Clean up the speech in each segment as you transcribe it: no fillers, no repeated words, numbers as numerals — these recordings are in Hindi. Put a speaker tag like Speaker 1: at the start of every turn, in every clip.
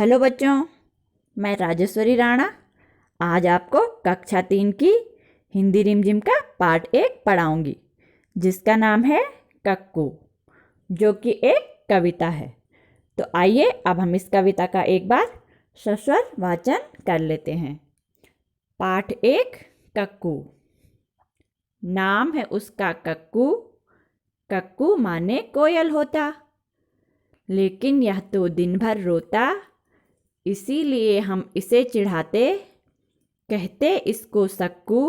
Speaker 1: हेलो बच्चों, मैं राजेश्वरी राणा आज आपको कक्षा 3 की हिंदी रिमझिम का पार्ट 1 पढ़ाऊंगी, जिसका नाम है कक्कू, जो कि एक कविता है। तो आइए अब हम इस कविता का एक बार सस्वर वाचन कर लेते हैं। पाठ 1 कक्कू। नाम है उसका कक्कू, कक्कू माने कोयल होता, लेकिन यह तो दिन भर रोता, इसीलिए हम इसे चिढ़ाते, कहते इसको सक्कू,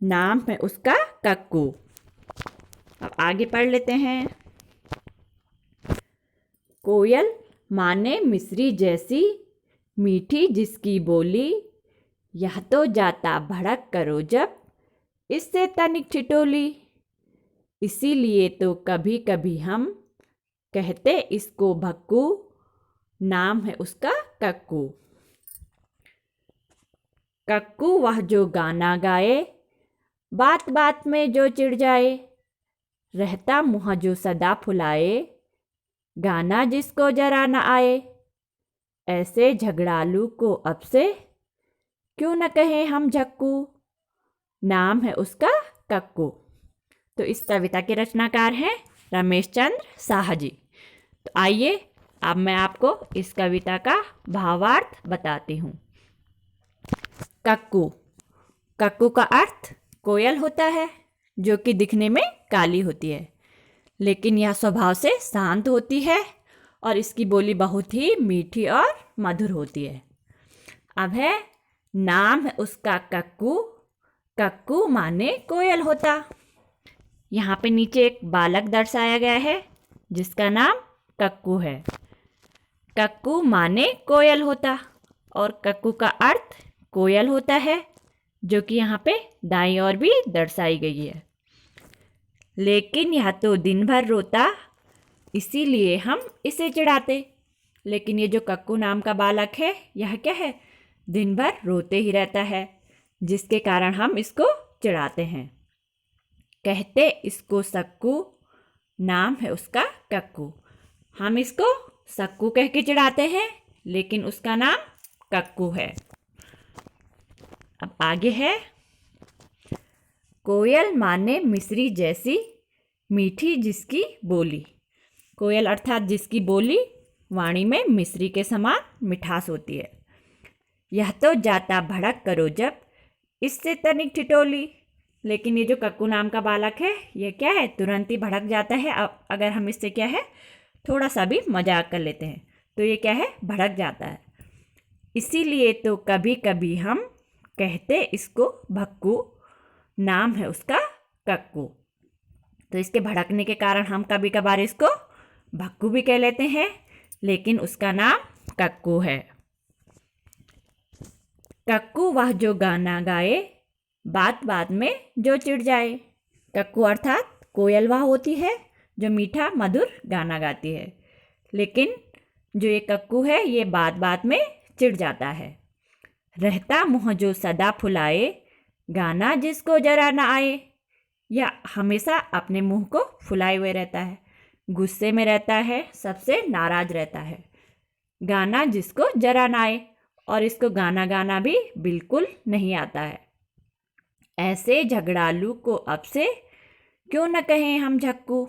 Speaker 1: नाम है उसका कक्कू। अब आगे पढ़ लेते हैं। कोयल माने मिस्री जैसी, मीठी जिसकी बोली, यह तो जाता भड़क करो जब, इससे तनिक ठिठोली, इसीलिए तो कभी कभी हम कहते इसको भक्कू, नाम है उसका कक्कू। कक्कू वह जो गाना गाए, बात बात में जो चिढ़ जाए, रहता मुँह जो सदा फुलाए, गाना जिसको जरा न आए, ऐसे झगड़ालू को अब से क्यों न कहें हम झक्कू, नाम है उसका कक्कू। तो इस कविता के रचनाकार हैं रमेश चंद्र साहा जी। तो आइए अब मैं आपको इस कविता का भावार्थ बताती हूँ। कक्कू। कक्कू का अर्थ कोयल होता है, जो कि दिखने में काली होती है, लेकिन यह स्वभाव से शांत होती है और इसकी बोली बहुत ही मीठी और मधुर होती है। अब है नाम है उसका कक्कू, कक्कू माने कोयल होता। यहाँ पे नीचे एक बालक दर्शाया गया है जिसका नाम कक्कू है। कक्कू माने कोयल होता और कक्कू का अर्थ कोयल होता है, जो कि यहाँ पे दाईं ओर भी दर्शाई गई है। लेकिन यह तो दिन भर रोता, इसीलिए हम इसे चिढ़ाते। लेकिन ये जो कक्कू नाम का बालक है, यह क्या है, दिन भर रोते ही रहता है, जिसके कारण हम इसको चिढ़ाते हैं। कहते इसको सक्कू, नाम है उसका कक्कू। हम इसको सक्कू कह के चिढ़ाते हैं, लेकिन उसका नाम कक्कू है। अब आगे है कोयल माने मिस्री जैसी, मीठी जिसकी बोली। कोयल अर्थात जिसकी बोली वाणी में मिस्री के समान मिठास होती है। यह तो जाता भड़क करो जब, इससे तनिक ठिठोली। लेकिन ये जो कक्कू नाम का बालक है, यह क्या है, तुरंत ही भड़क जाता है। अब अगर हम इससे क्या है, थोड़ा सा भी मजाक कर लेते हैं, तो ये क्या है, भड़क जाता है। इसीलिए तो कभी कभी हम कहते इसको भक्कू, नाम है उसका कक्कू। तो इसके भड़कने के कारण हम कभी कभार इसको भक्कू भी कह लेते हैं, लेकिन उसका नाम कक्कू है। कक्कू वह जो गाना गाए, बात बात में जो चिढ़ जाए। कक्कू अर्थात कोयल वह होती है जो मीठा मधुर गाना गाती है, लेकिन जो ये कक्कू है, ये बात बात में चिढ़ जाता है। रहता मुँह जो सदा फुलाए, गाना जिसको जरा न आए। या हमेशा अपने मुंह को फुलाए हुए रहता है, गुस्से में रहता है, सबसे नाराज रहता है। गाना जिसको जरा न आए, और इसको गाना गाना भी बिल्कुल नहीं आता है। ऐसे झगड़ालू को अब से क्यों न कहें हम झक्कू,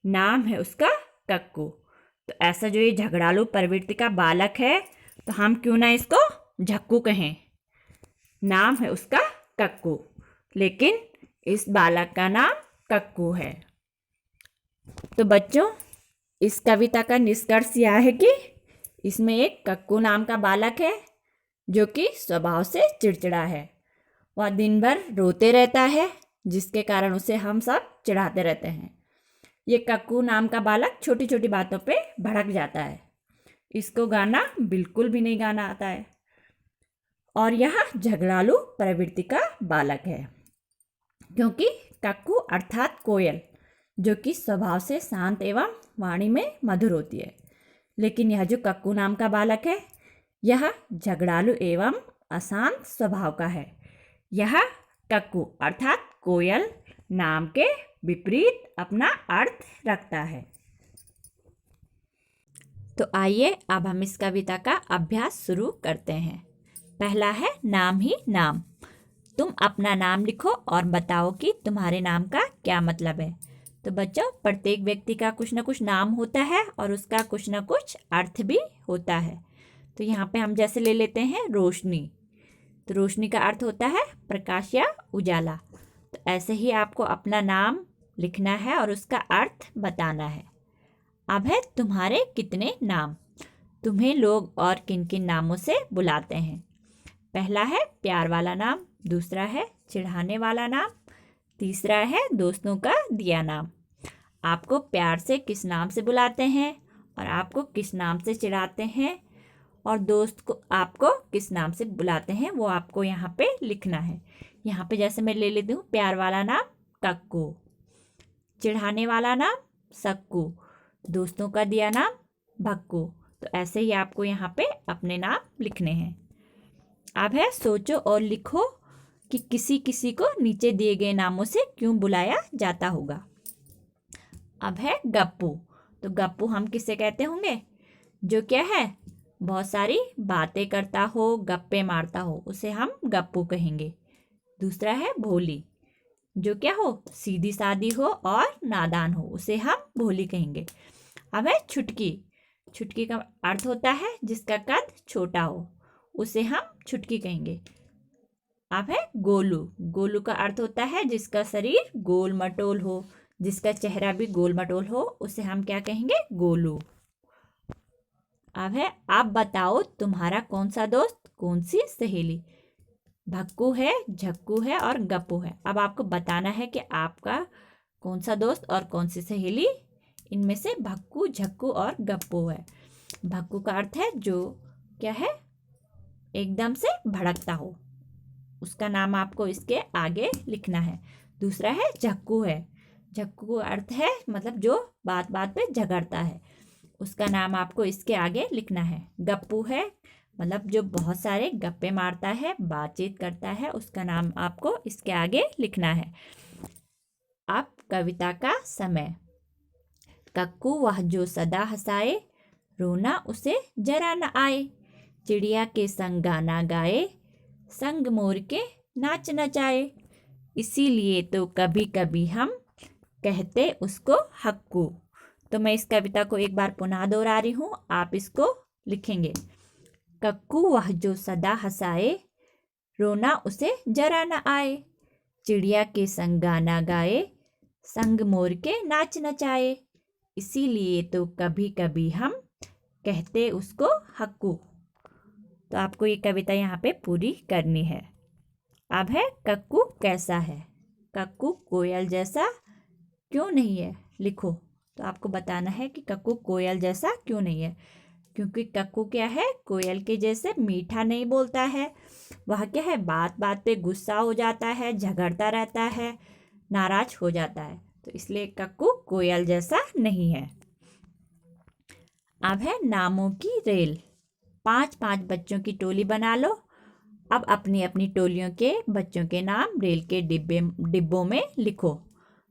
Speaker 1: नाम है उसका कक्कू। तो ऐसा जो ये झगड़ालू प्रवृत्ति का बालक है, तो हम क्यों ना इसको झक्कू कहें, नाम है उसका कक्कू। लेकिन इस बालक का नाम कक्कू है। तो बच्चों, इस कविता का निष्कर्ष यह है कि इसमें एक कक्कू नाम का बालक है, जो कि स्वभाव से चिड़चिड़ा है। वह दिन भर रोते रहता है, जिसके कारण उसे हम सब चिढ़ाते रहते हैं। ये कक्कू नाम का बालक छोटी छोटी बातों पे भड़क जाता है। इसको गाना बिल्कुल भी नहीं गाना आता है, और यह झगड़ालू प्रवृत्ति का बालक है, क्योंकि कक्कू अर्थात कोयल, जो कि स्वभाव से शांत एवं वाणी में मधुर होती है। लेकिन यह जो कक्कू नाम का बालक है, यह झगड़ालू एवं अशांत स्वभाव का है। यह कक्कू अर्थात कोयल नाम के विपरीत अपना अर्थ रखता है। तो आइए अब हम इस कविता का अभ्यास शुरू करते हैं। पहला है नाम ही नाम। तुम अपना नाम लिखो और बताओ कि तुम्हारे नाम का क्या मतलब है। तो बच्चों, प्रत्येक व्यक्ति का कुछ ना कुछ नाम होता है और उसका कुछ ना कुछ अर्थ भी होता है। तो यहाँ पे हम जैसे ले लेते हैं रोशनी। तो रोशनी का अर्थ होता है प्रकाश या उजाला। तो ऐसे ही आपको अपना नाम लिखना है और उसका अर्थ बताना है। अब है तुम्हारे कितने नाम। तुम्हें लोग और किन किन नामों से बुलाते हैं। पहला है प्यार वाला नाम, दूसरा है चिढ़ाने वाला नाम, तीसरा है दोस्तों का दिया नाम। आपको प्यार से किस नाम से बुलाते हैं और आपको किस नाम से चिढ़ाते हैं और दोस्त को आपको किस नाम से बुलाते हैं वो आपको यहाँ पे लिखना है। यहाँ पे जैसे मैं ले लेती हूँ, प्यार वाला नाम कक्कू, चिढ़ाने वाला नाम सक्कू, दोस्तों का दिया नाम भक्कू। तो ऐसे ही आपको यहाँ पे अपने नाम लिखने हैं। अब है सोचो और लिखो कि किसी किसी को नीचे दिए गए नामों से क्यों बुलाया जाता होगा। अब है गप्पू। तो गप्पू हम किसे कहते होंगे? जो क्या है, बहुत सारी बातें करता हो, गप्पे मारता हो, उसे हम गप्पू कहेंगे। दूसरा है भोली। जो क्या हो, सीधी सादी हो और नादान हो, उसे हम भोली कहेंगे। अब है छुटकी। छुटकी का अर्थ होता है जिसका कद छोटा हो, उसे हम छुटकी कहेंगे। अब है गोलू। गोलू का अर्थ होता है जिसका शरीर गोल मटोल हो, जिसका चेहरा भी गोल मटोल हो, उसे हम क्या कहेंगे? गोलू। अब है आप बताओ तुम्हारा कौन सा दोस्त, कौन सी सहेली। भक्कू है, झक्कू है और गप्पू है। अब आपको बताना है कि आपका कौन सा दोस्त और कौन सी सहेली इनमें से भक्कू, झक्कू और गप्पू है। भक्कू का अर्थ है जो क्या है, एकदम से भड़कता हो, उसका नाम आपको इसके आगे लिखना है। दूसरा है झक्कू है। झक्कू का अर्थ है मतलब जो बात बात पे झगड़ता है, उसका नाम आपको इसके आगे लिखना है। गप्पू है मतलब जो बहुत सारे गप्पे मारता है, बातचीत करता है, उसका नाम आपको इसके आगे लिखना है। अब कविता का समय। कक्कू वह जो सदा हंसाए, रोना उसे जरा न आए। चिड़िया के संग गाना गाए, संग मोर के नाच नचाए। इसीलिए तो कभी कभी हम कहते उसको हक्कू। तो मैं इस कविता को एक बार पुनः दोहरा रही हूँ, आप इसको लिखेंगे। कक्कू वह जो सदा हंसाए, रोना उसे जरा न आए। चिड़िया के संग गाना गाए, संग मोर के नाच नचाए। इसीलिए तो कभी कभी हम कहते उसको हक्कू। तो आपको ये कविता यहाँ पे पूरी करनी है। अब है कक्कू कैसा है। कक्कू कोयल जैसा क्यों नहीं है, लिखो। तो आपको बताना है कि कक्कू कोयल जैसा क्यों नहीं है। क्योंकि कक्कू क्या है, कोयल के जैसे मीठा नहीं बोलता है। वह क्या है, बात बात पे गुस्सा हो जाता है, झगड़ता रहता है, नाराज हो जाता है। तो इसलिए कक्कू कोयल जैसा नहीं है। अब है नामों की रेल। 5-5 बच्चों की टोली बना लो। अब अपनी अपनी टोलियों के बच्चों के नाम रेल के डिब्बों में लिखो।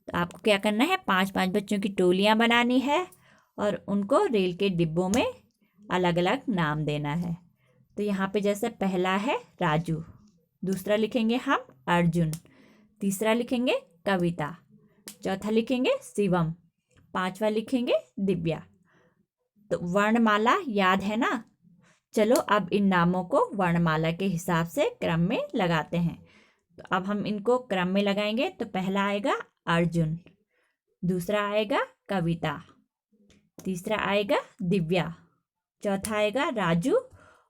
Speaker 1: तो आपको क्या करना है, 5-5 बच्चों की टोलियां बनानी है और उनको रेल के डिब्बों में अलग अलग नाम देना है। तो यहाँ पे जैसे पहला है राजू, दूसरा लिखेंगे हम अर्जुन, तीसरा लिखेंगे कविता, चौथा लिखेंगे शिवम, पांचवा लिखेंगे दिव्या। तो वर्णमाला याद है ना? चलो अब इन नामों को वर्णमाला के हिसाब से क्रम में लगाते हैं। तो अब हम इनको क्रम में लगाएंगे। तो पहला आएगा अर्जुन, दूसरा आएगा कविता, तीसरा आएगा दिव्या, चौथा आएगा राजू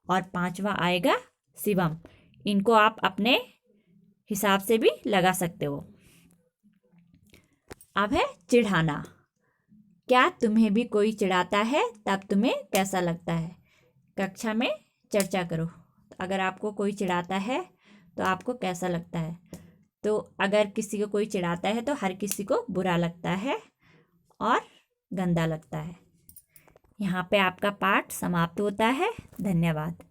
Speaker 1: और पांचवा आएगा शिवम। इनको आप अपने हिसाब से भी लगा सकते हो। अब है चिढ़ाना। क्या तुम्हें भी कोई चिढ़ाता है, तब तुम्हें कैसा लगता है? कक्षा में चर्चा करो। अगर आपको कोई चिढ़ाता है तो आपको कैसा लगता है? तो अगर किसी को कोई चिढ़ाता है तो हर किसी को बुरा लगता है और गंदा लगता है। यहाँ पे आपका पाठ समाप्त होता है। धन्यवाद।